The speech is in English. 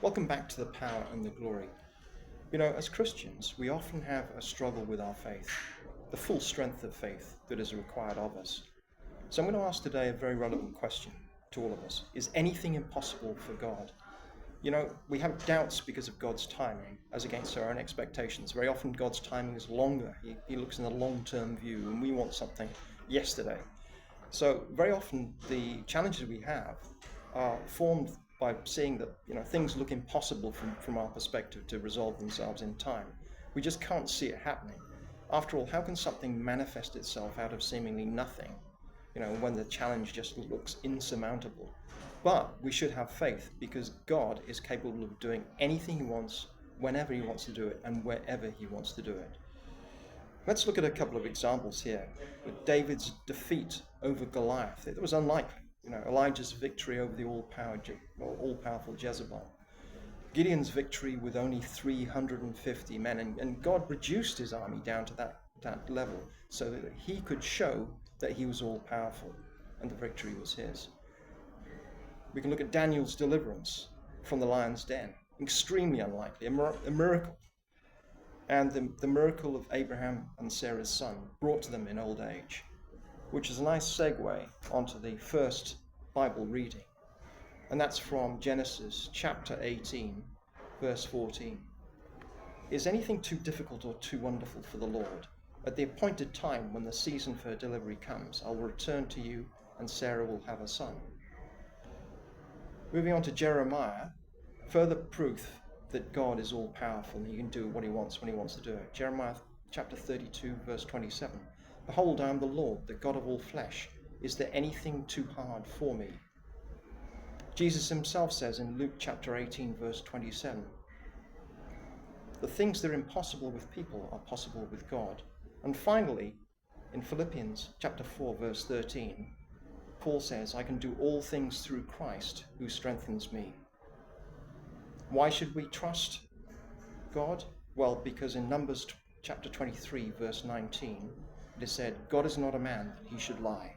Welcome back to the power and the glory. You know, as Christians, we often have a struggle with our faith, the full strength of faith that is required of us. So I'm going to ask today a very relevant question to all of us. Is anything impossible for God? You know, we have doubts because of God's timing as against our own expectations. Very often God's timing is longer. He looks in the long-term view, and we want something yesterday. So very often the challenges we have are formed by seeing that things look impossible from our perspective to resolve themselves in time. We just can't see it happening. After all, how can something manifest itself out of seemingly nothing, when the challenge just looks insurmountable? But we should have faith because God is capable of doing anything he wants, whenever he wants to do it, and wherever he wants to do it. Let's look at a couple of examples here. With David's defeat over Goliath, it was unlikely. Elijah's victory over the all-powerful Jezebel. Gideon's victory with only 350 men, and God reduced his army down to that level so that he could show that he was all-powerful, and the victory was his. We can look at Daniel's deliverance from the lion's den. Extremely unlikely, a miracle. And the miracle of Abraham and Sarah's son brought to them in old age, which is a nice segue onto the first Bible reading. And that's from Genesis chapter 18, verse 14. Is anything too difficult or too wonderful for the Lord? At the appointed time, when the season for her delivery comes, I'll return to you, and Sarah will have a son. Moving on to Jeremiah, further proof that God is all-powerful and he can do what he wants when he wants to do it. Jeremiah chapter 32, verse 27. Behold, I am the Lord, the God of all flesh. Is there anything too hard for me? Jesus himself says in Luke chapter 18, verse 27, the things that are impossible with people are possible with God. And finally, in Philippians chapter 4, verse 13, Paul says, I can do all things through Christ who strengthens me. Why should we trust God? Well, because in Numbers chapter 23, verse 19, it is said, God is not a man that he should lie.